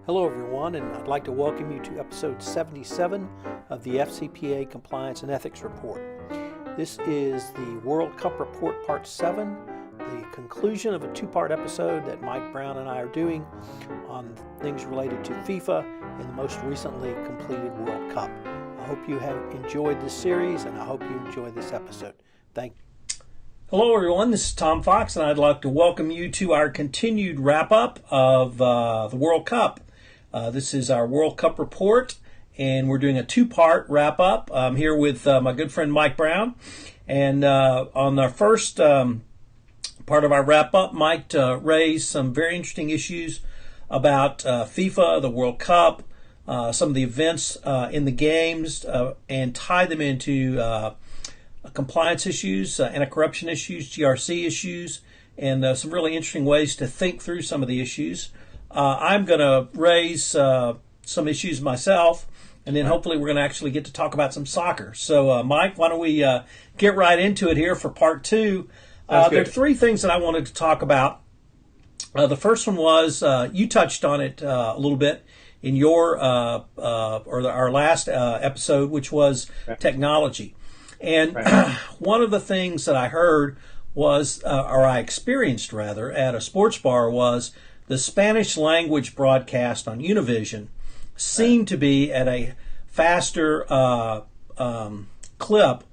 Hello everyone, and I'd like to welcome you to episode 77 of the FCPA Compliance and Ethics Report. This is the World Cup Report Part 7, the conclusion of a two-part episode that Mike Brown and I are doing on things related to FIFA and the most recently completed World Cup. I hope you have enjoyed this series, and I hope you enjoy this episode. Thank you. Hello everyone, this is Tom Fox, and I'd like to welcome you to our continued wrap-up of the World Cup. This is our World Cup report, and we're doing a two-part wrap-up. I'm here with my good friend Mike Brown, and on our first part of our wrap-up, Mike raised some very interesting issues about FIFA, the World Cup, some of the events in the games, and tied them into compliance issues, anti-corruption issues, GRC issues, and some really interesting ways to think through some of the issues. I'm going to raise some issues myself, and then hopefully we're going to actually get to talk about some soccer. So, Mike, why don't we get right into it here for part two. There are three things that I wanted to talk about. The first one was, you touched on it a little bit in your our last episode, which was technology. And one of the things that I heard was, or I experienced rather, at a sports bar was the Spanish language broadcast on Univision seemed to be at a faster clip.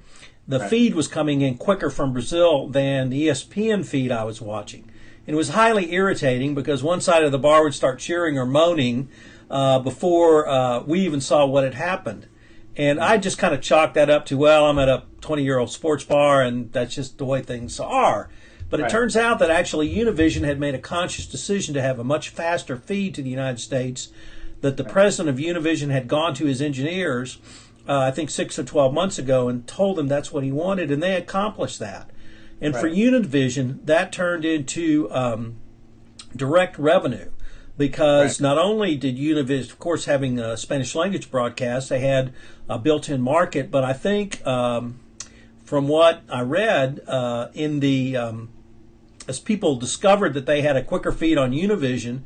The feed was coming in quicker from Brazil than the ESPN feed I was watching. And it was highly irritating because one side of the bar would start cheering or moaning before we even saw what had happened. And I just kind of chalked that up to, well, I'm at a 20-year-old sports bar, and that's just the way things are. But it turns out that actually Univision had made a conscious decision to have a much faster feed to the United States, that the president of Univision had gone to his engineers, I think 6 or 12 months ago, and told them that's what he wanted, and they accomplished that. And for Univision, that turned into direct revenue, because not only did Univision, of course, having a Spanish language broadcast, they had a built-in market, but I think from what I read in the as people discovered that they had a quicker feed on Univision,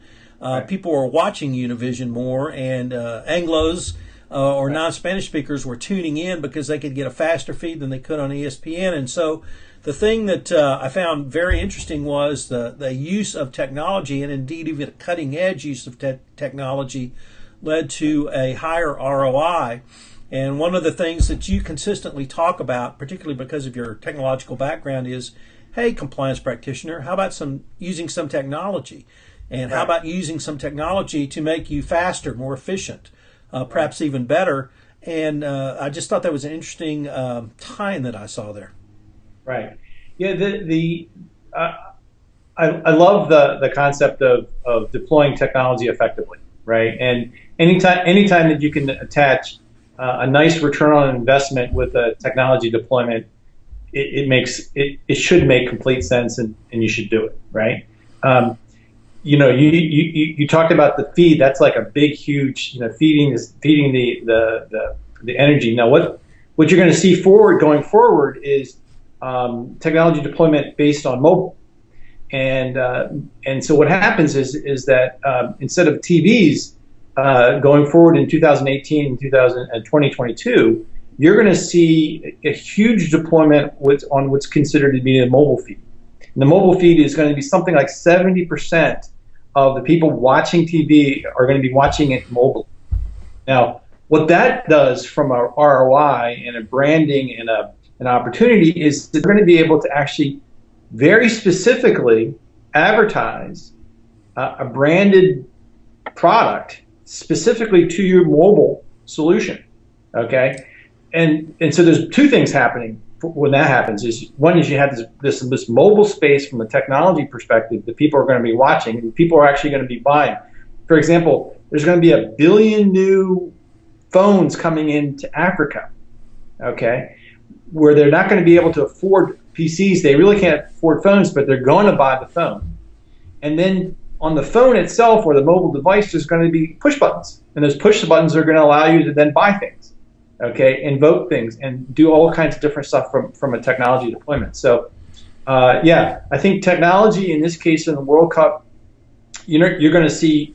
people were watching Univision more, and Anglos or non-Spanish speakers were tuning in because they could get a faster feed than they could on ESPN. And so the thing that I found very interesting was the use of technology, and indeed even a cutting-edge use of technology led to a higher ROI. And one of the things that you consistently talk about, particularly because of your technological background, is, hey, compliance practitioner, how about using some technology? And how about using some technology to make you faster, more efficient, perhaps even better? And I just thought that was an interesting tie-in that I saw there. Right. Yeah. I love the concept of deploying technology effectively. Right. And anytime that you can attach a nice return on investment with a technology deployment, it should make complete sense, and you should do it. Right. You talked about the feed. That's like a big, huge, feeding the energy. Now, what you're going to see going forward is technology deployment based on mobile, and so what happens is that instead of TVs going forward in 2018 and 2022, you're going to see a huge deployment on what's considered to be a mobile feed. And the mobile feed is going to be something like 70% of the people watching TV are going to be watching it mobile. Now, what that does from a ROI and a branding and an opportunity is that they're going to be able to actually very specifically advertise a branded product specifically to your mobile solution. Okay, and so there's two things happening when that happens. One is you have this mobile space from a technology perspective that people are going to be watching, and people are actually going to be buying. For example, there's going to be 1 billion new phones coming into Africa. Okay, where they're not going to be able to afford PCs. They really can't afford phones, but they're going to buy the phone. And then on the phone itself or the mobile device, there's going to be push buttons. And those push buttons are going to allow you to then buy things, okay, invoke things, and do all kinds of different stuff from a technology deployment. So, I think technology in this case in the World Cup, you're going to see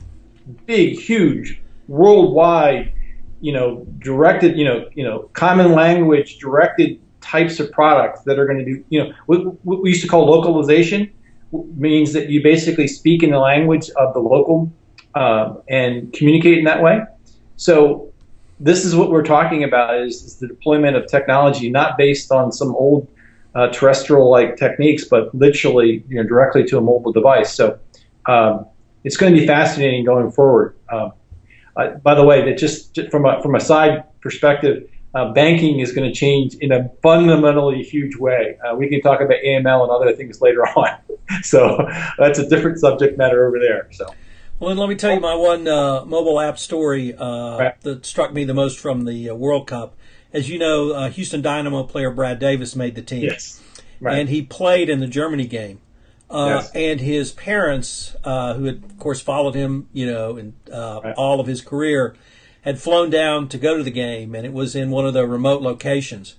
big, huge, worldwide, directed, common language directed types of products that are going to do, what we used to call localization, means that you basically speak in the language of the local and communicate in that way. So this is what we're talking about is the deployment of technology, not based on some old terrestrial-like techniques, but literally directly to a mobile device. So it's going to be fascinating going forward. By the way, that just from a side perspective, banking is going to change in a fundamentally huge way. We can talk about AML and other things later on. So that's a different subject matter over there. So. Well, and let me tell you my one mobile app story Right. that struck me the most from the World Cup. As you know, Houston Dynamo player Brad Davis made the team. Yes. Right. And he played in the Germany game. Yes. And his parents, who had, of course, followed him, in Right. all of his career, had flown down to go to the game, and it was in one of the remote locations.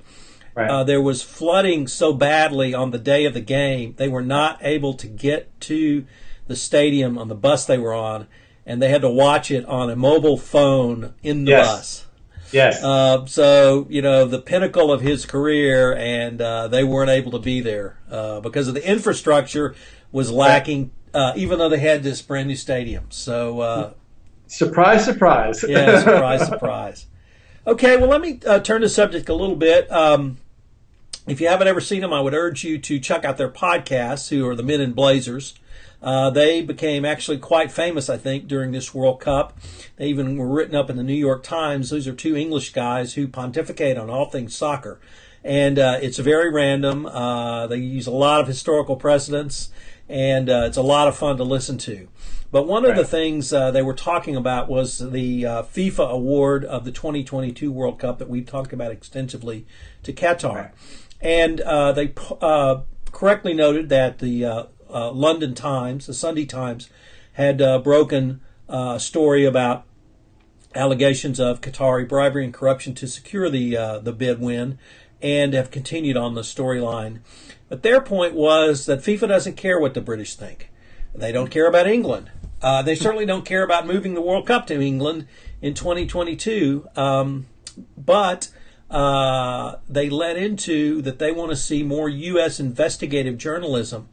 Right. There was flooding so badly on the day of the game, they were not able to get to the stadium on the bus they were on, and they had to watch it on a mobile phone in the Yes. bus. Yes. So, the pinnacle of his career, and they weren't able to be there because of the infrastructure was lacking, even though they had this brand new stadium. So, Surprise, surprise. yeah, surprise, surprise. Okay, well, let me turn the subject a little bit. If you haven't ever seen them, I would urge you to check out their podcasts, who are the Men in Blazers. They became actually quite famous, I think, during this World Cup. They even were written up in the New York Times. These are two English guys who pontificate on all things soccer. And it's very random. They use a lot of historical precedents, and it's a lot of fun to listen to. But one of the things they were talking about was the FIFA award of the 2022 World Cup that we've talked about extensively to Qatar. Right. And they correctly noted that the London Times, the Sunday Times, had broken a story about allegations of Qatari bribery and corruption to secure the bid win, and have continued on the storyline. But their point was that FIFA doesn't care what the British think. They don't care about England. They certainly don't care about moving the World Cup to England in 2022. But they led into that they want to see more U.S. investigative journalism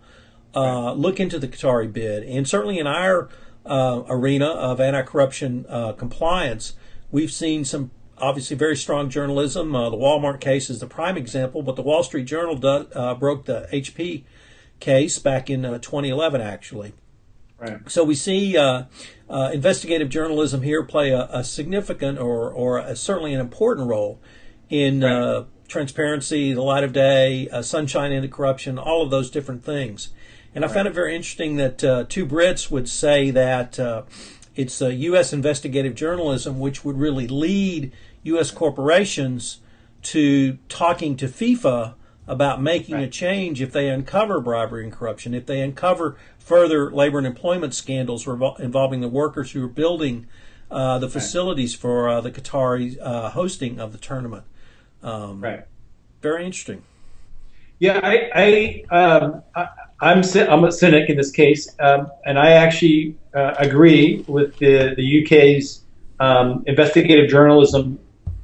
look into the Qatari bid. And certainly in our arena of anti-corruption compliance, we've seen some obviously very strong journalism. The Walmart case is the prime example, but the Wall Street Journal broke the HP case back in 2011, actually. Right. So we see investigative journalism here play a significant or certainly an important role in transparency, the light of day, sunshine into corruption, all of those different things. And I found it very interesting that two Brits would say that it's U.S. investigative journalism which would really lead U.S. corporations to talking to FIFA about making a change if they uncover bribery and corruption, if they uncover further labor and employment scandals involving the workers who are building the facilities for the Qatari hosting of the tournament. Very interesting. Yeah, I'm a cynic in this case, and I actually agree with the UK's investigative journalism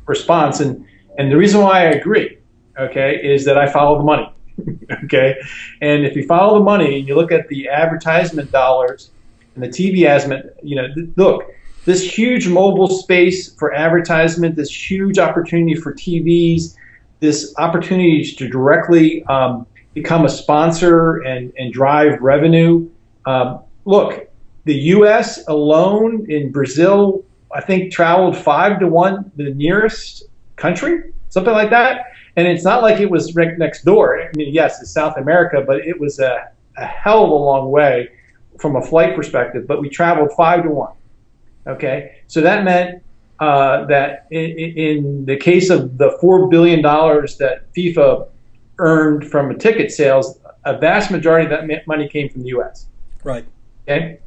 response, and the reason why I agree, okay, is that I follow the money, okay, and if you follow the money and you look at the advertisement dollars and the TV advertisement, look, this huge mobile space for advertisement, this huge opportunity for TVs, this opportunity to directly become a sponsor and drive revenue. Look, the U.S. alone in Brazil, I think, traveled 5-1 the nearest country, something like that. And it's not like it was right next door. I mean, yes, it's South America, but it was a hell of a long way from a flight perspective. But we traveled 5-1. Okay, so that meant that in the case of the $4 billion that FIFA earned from ticket sales, a vast majority of that money came from the U.S. Right. Okay.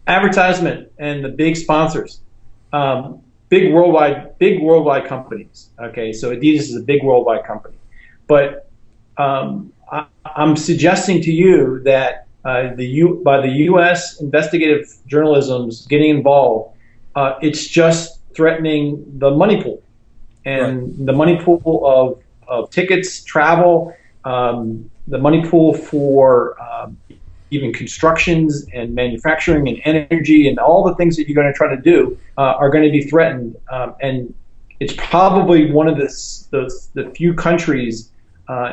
Advertisement and the big sponsors, big worldwide companies. Okay, so Adidas is a big worldwide company, but I'm suggesting to you that by the U.S. investigative journalism's getting involved, it's just threatening the money pool, and Right. the money pool of tickets, travel, the money pool for even constructions and manufacturing and energy and all the things that you're going to try to do are going to be threatened. And it's probably one of the few countries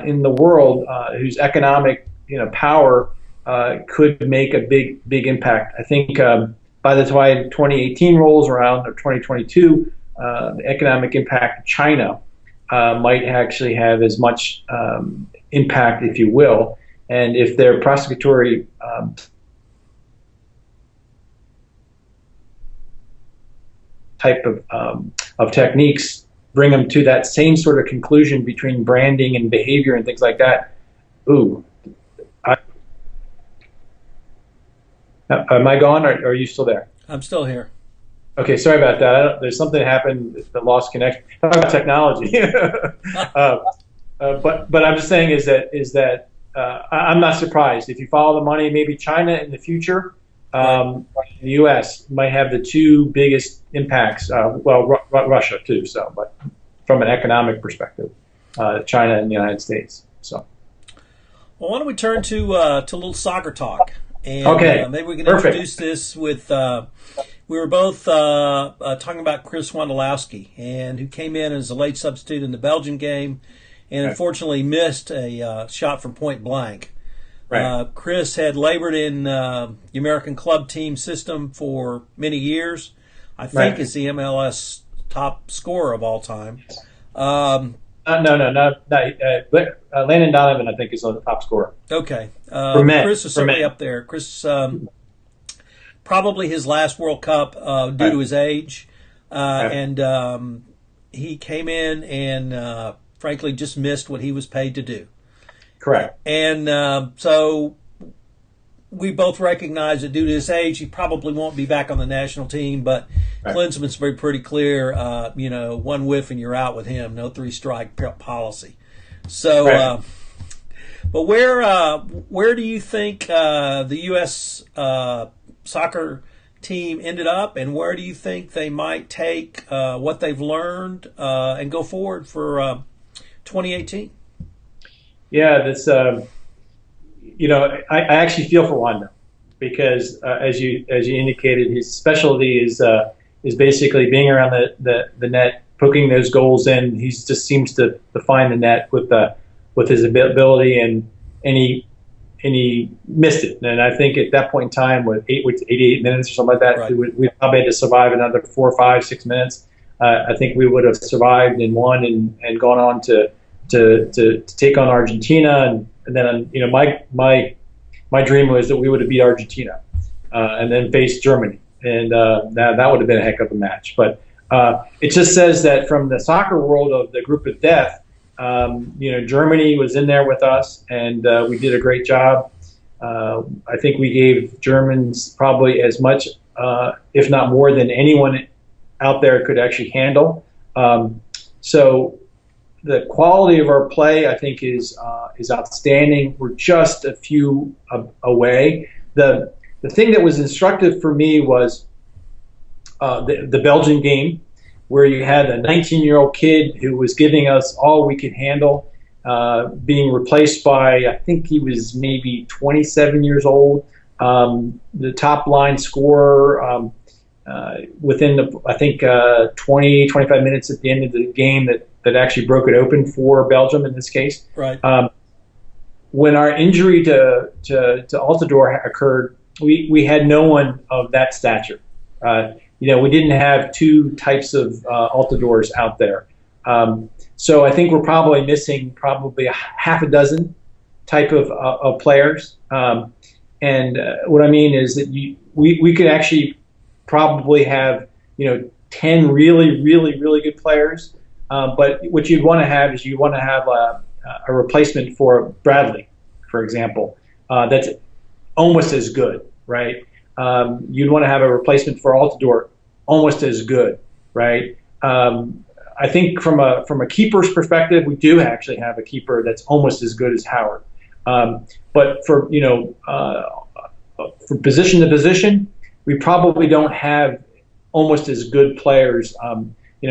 in the world whose economic power could make a big impact. I think by the time 2018 rolls around or 2022, the economic impact of China might actually have as much impact, if you will. And if their prosecutory type of techniques bring them to that same sort of conclusion between branding and behavior and things like that, ooh. Am I gone, or are you still there? I'm still here. Okay, sorry about that. There's something that happened that lost connection. Talk about technology. But I'm just saying is that I'm not surprised if you follow the money. Maybe China in the future, the U.S. might have the two biggest impacts. Russia too. So, but from an economic perspective, China and the United States. So, Well, why don't we turn to a little soccer talk? And okay, maybe we can perfect. introduce this with. We were both talking about Chris Wondolowski, and who came in as a late substitute in the Belgian game, and unfortunately missed a shot from point blank. Right. Chris had labored in the American club team system for many years. I think is the MLS top scorer of all time. No. But Landon Donovan, I think, is the top scorer. Okay. For men. Chris is certainly up there. Chris, probably his last World Cup due to his age. And he came in and, frankly, just missed what he was paid to do. Correct. And so we both recognize that due to his age, he probably won't be back on the national team. But Klinsmann's very pretty clear, one whiff and you're out with him. No three-strike policy. So, but where do you think the U.S. Soccer team ended up, and where do you think they might take what they've learned and go forward for 2018? Yeah, that's I actually feel for Wanda because as you indicated, his specialty is basically being around the net, poking those goals in. He just seems to find the net with his ability, and he missed it. And I think at that point in time, with 88 minutes or something like that, we probably had to survive another 4, 5, 6 minutes. I think we would have survived and won and gone on to take on Argentina, and then my dream was that we would have beat Argentina and then faced Germany, and that would have been a heck of a match. But it just says that from the soccer world of the group of death, Germany was in there with us, and we did a great job. I think we gave Germans probably as much, if not more, than anyone out there could actually handle. So the quality of our play, I think, is outstanding. We're just a few away. The thing that was instructive for me was the Belgian game, where you had a 19-year-old kid who was giving us all we could handle, being replaced by, I think he was maybe 27 years old, the top line scorer within 20, 25 minutes at the end of the game that actually broke it open for Belgium in this case. Right. When our injury to Altidore occurred, we had no one of that stature. We didn't have two types of Altidores out there. So I think we're probably missing a half a dozen type of players. And what I mean is that we could actually probably have 10 really, really, really good players. But what you'd want to have is you want to have a replacement for Bradley, for example, that's almost as good, right? You'd want to have a replacement for Altidore, almost as good, right? I think from a keeper's perspective, we do actually have a keeper that's almost as good as Howard. But but for for position to position, we probably don't have almost as good players.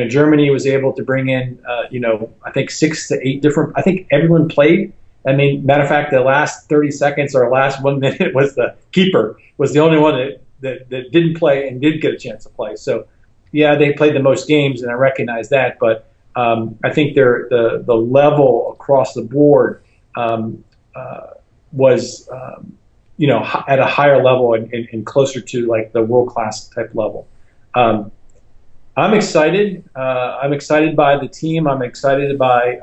Germany was able to bring in, I think 6 to 8 different. I think everyone played. I mean, matter of fact, the last 30 seconds or last 1 minute was the keeper was the only one that didn't play and did get a chance to play. So, yeah, they played the most games, and I recognize that. But I think the level across the board was at a higher level and closer to like the world class type level. I'm excited. I'm excited by the team. I'm excited by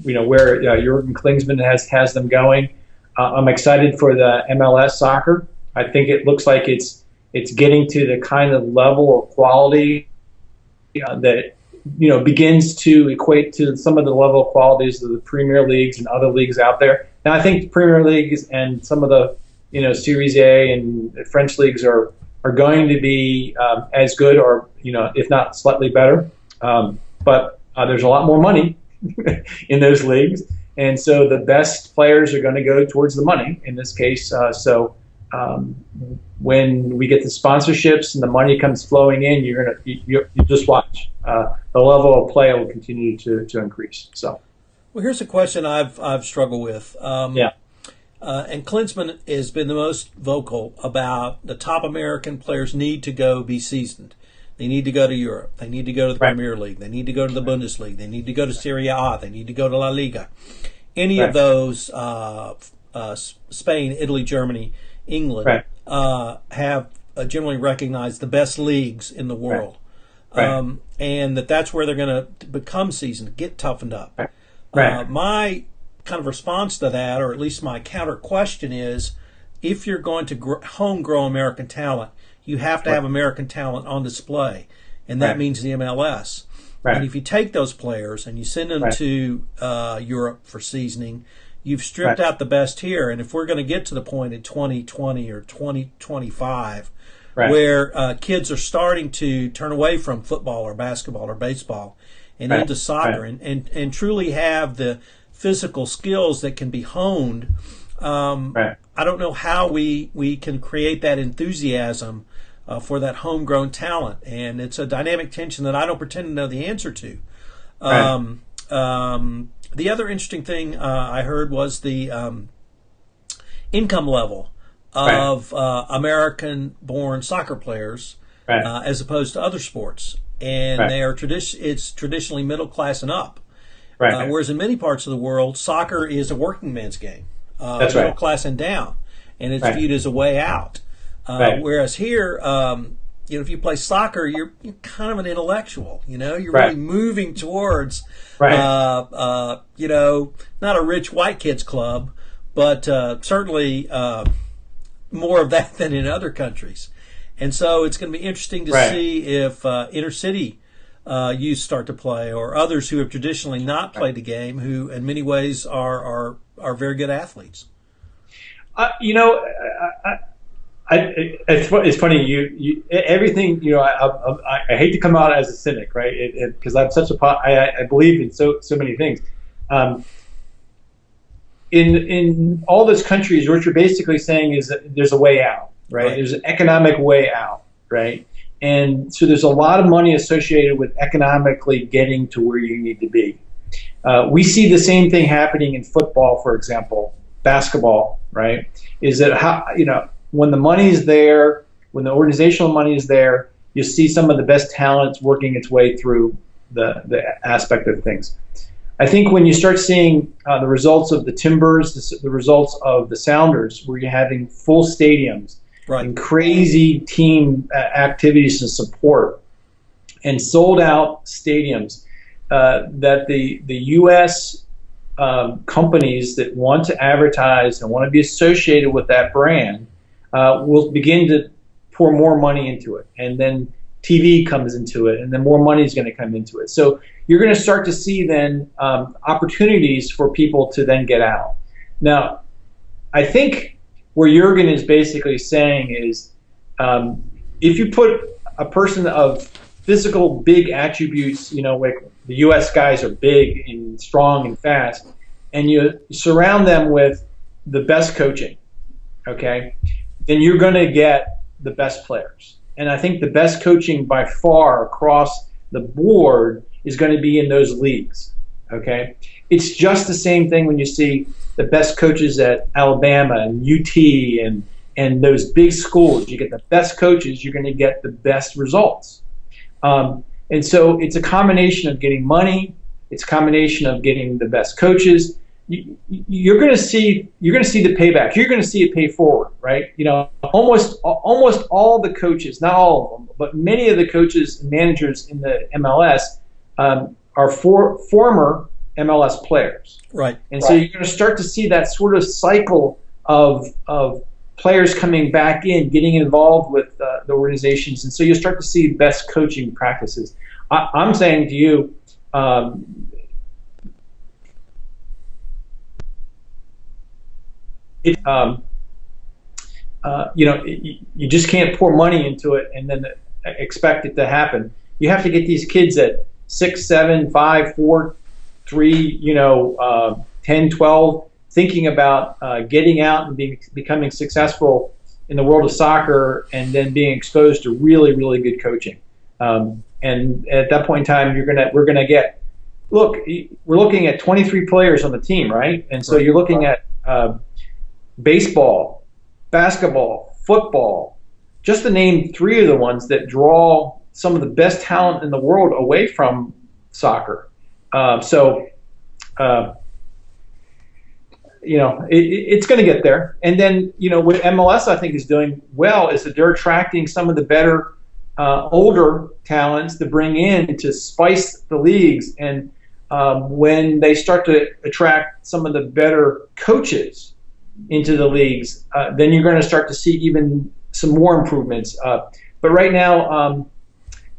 where Jurgen Klinsmann has them going. I'm excited for the MLS soccer. I think it looks like it's getting to the kind of level of quality that begins to equate to some of the level of qualities of the Premier Leagues and other leagues out there. Now, I think the Premier Leagues and some of the Series A and the French leagues are going to be as good, or if not slightly better. But there's a lot more money in those leagues, and so the best players are going to go towards the money in this case. When we get the sponsorships and the money comes flowing in, you just watch. The level of play will continue to increase. So, well, here's a question I've struggled with. And Klinsmann has been the most vocal about the top American players need to go be seasoned. They need to go to Europe. They need to go to the Premier League. They need to go to the Bundesliga. They need to go to Serie A. They need to go to La Liga. Any of those, Spain, Italy, Germany, England, have generally recognized the best leagues in the world. And that's where they're going to become seasoned, get toughened up. My kind of response to that, or at least my counter question is, if you're going to home grow American talent, you have to have American talent on display, and that means the MLS. And if you take those players and you send them to Europe for seasoning, you've stripped out the best here. And if we're going to get to the point in 2020 or 2025 where kids are starting to turn away from football or basketball or baseball and into soccer and truly have the physical skills that can be honed, I don't know how we can create that enthusiasm for that homegrown talent. And it's a dynamic tension that I don't pretend to know the answer to. The other interesting thing I heard was the income level of American-born soccer players as opposed to other sports. And they are it's traditionally middle class and up. Whereas in many parts of the world, soccer is a working man's game, middle class and down, and it's viewed as a way out. Whereas here, if you play soccer, you're kind of an intellectual. You're really moving towards, not a rich white kids club, but certainly more of that than in other countries. And so it's going to be interesting to see if inner city youth start to play, or others who have traditionally not played the game, who in many ways are very good athletes. It's funny. You everything. I hate to come out as a cynic, right? Because I'm such I believe in so many things. In all those countries, what you're basically saying is that there's a way out, right? There's an economic way out, right? And so there's a lot of money associated with economically getting to where you need to be. We see the same thing happening in football, for example, basketball, right? Is that when the money is there, when the organizational money is there, you see some of the best talents working its way through the aspect of things. I think when you start seeing the results of the Timbers, the results of the Sounders, where you're having full stadiums and crazy team activities and support and sold out stadiums, that the U.S. Companies that want to advertise and want to be associated with that brand will begin to pour more money into it, and then TV comes into it, and then more money is going to come into it. So you're going to start to see then opportunities for people to then get out. Now, I think where Jurgen is basically saying is, if you put a person of physical big attributes, like the U.S. guys are big and strong and fast, and you surround them with the best coaching, okay, then you're going to get the best players. And I think the best coaching by far across the board is going to be in those leagues, okay? It's just the same thing when you see the best coaches at Alabama and UT and those big schools. You get the best coaches, you're going to get the best results. And so it's a combination of getting money, it's a combination of getting the best coaches. You're going to see the payback. You're going to see it pay forward, right? You know, almost all the coaches, not all of them, but many of the coaches and managers in the MLS are former MLS players, Right. And so you're going to start to see that sort of cycle of players coming back in, getting involved with the organizations, and so you start to see best coaching practices. I'm saying to you. You just can't pour money into it and then expect it to happen. You have to get these kids at 6, 7, 5, 4, 3, 10, 12, thinking about getting out and becoming successful in the world of soccer, and then being exposed to really, really good coaching. And at that point in time, we're gonna get. Look, we're looking at 23 players on the team, right? And so you're looking at baseball, basketball, football, just to name 3 of the ones that draw some of the best talent in the world away from soccer. It's going to get there. And then, what MLS I think is doing well is that they're attracting some of the better older talents to bring in to spice the leagues. And when they start to attract some of the better coaches into the leagues, then you're going to start to see even some more improvements. But right now,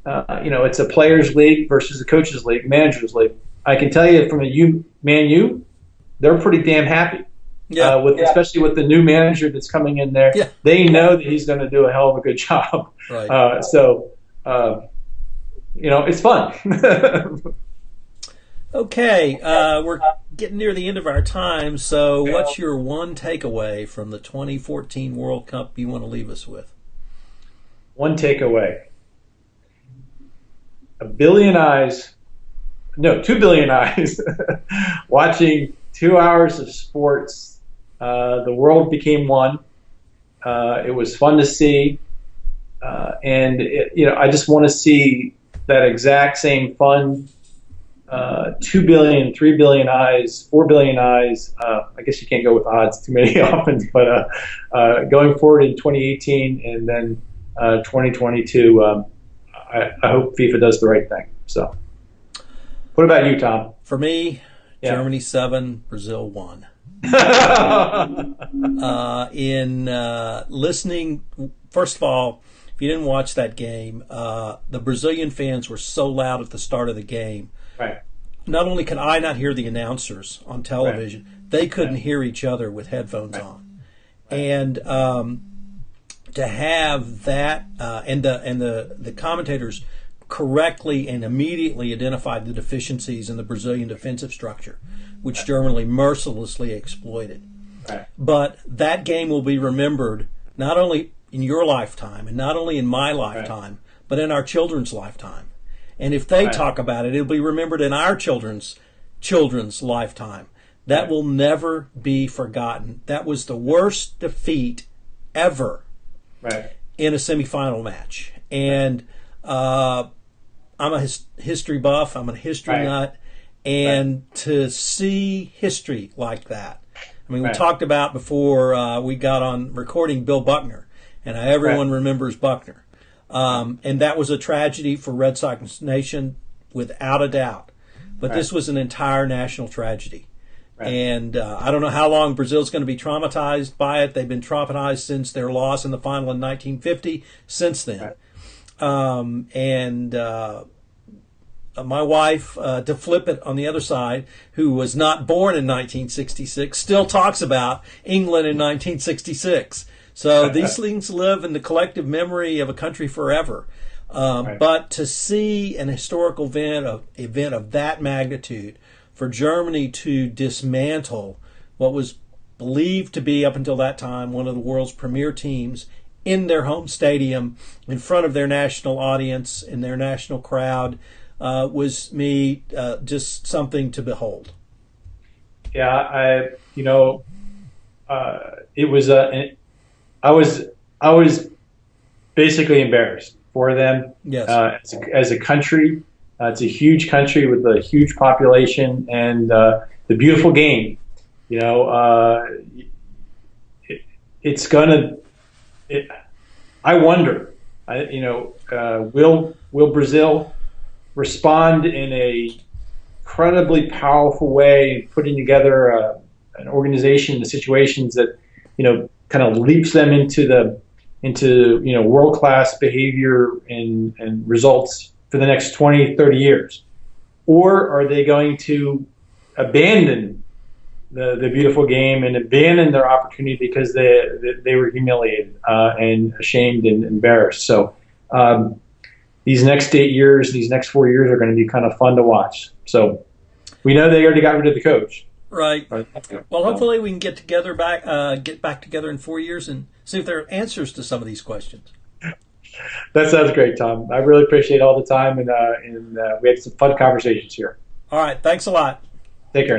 it's a players' league versus a coaches' league, managers' league. I can tell you from Man U, they're pretty damn happy. Especially with the new manager that's coming in there. Yeah. They know that he's going to do a hell of a good job. Right. It's fun. Okay, we're getting near the end of our time, so what's your one takeaway from the 2014 World Cup you want to leave us with? One takeaway. 2 billion eyes watching 2 hours of sports. The world became one. It was fun to see. I just want to see that exact same fun. 2 billion, 3 billion eyes, 4 billion eyes. I guess you can't go with odds too many often, but going forward in 2018 and then 2022, I hope FIFA does the right thing. So, what about you, Tom? For me, Germany 7, Brazil 1. In listening, first of all, if you didn't watch that game, the Brazilian fans were so loud at the start of the game. Right. Not only could I not hear the announcers on television, they couldn't hear each other with headphones on. And to have that, and the commentators correctly and immediately identified the deficiencies in the Brazilian defensive structure, which Germany mercilessly exploited. Right. But that game will be remembered not only in your lifetime and not only in my lifetime, but in our children's lifetime. And if they talk about it, it'll be remembered in our children's lifetime. That will never be forgotten. That was the worst defeat ever in a semifinal match. And I'm a history buff. I'm a history nut. And to see history like that. I mean, we talked about before we got on recording Bill Buckner, and everyone remembers Buckner. And that was a tragedy for Red Sox Nation, without a doubt. But this was an entire national tragedy. And I don't know how long Brazil's going to be traumatized by it. They've been traumatized since their loss in the final in 1950, since then. My wife, to flip it on the other side, who was not born in 1966, still talks about England in 1966. So these things live in the collective memory of a country forever. But to see an historical event of that magnitude, for Germany to dismantle what was believed to be, up until that time, one of the world's premier teams in their home stadium in front of their national audience and their national crowd was me just something to behold. Yeah, it was I was basically embarrassed for them. Yes. As a country, it's a huge country with a huge population and the beautiful game. It's gonna. I wonder. Will Brazil respond in a incredibly powerful way, putting together an organization, the situations that kind of leaps them into world-class behavior and results for the next 20, 30 years? Or are they going to abandon the beautiful game and abandon their opportunity because they were humiliated and ashamed and embarrassed? So these next 8 years, these next 4 years are going to be kind of fun to watch. So we know they already got rid of the coach. Right. Well, hopefully we can get back together in 4 years and see if there are answers to some of these questions. That sounds great, Tom. I really appreciate all the time, and we had some fun conversations here. All right. Thanks a lot. Take care.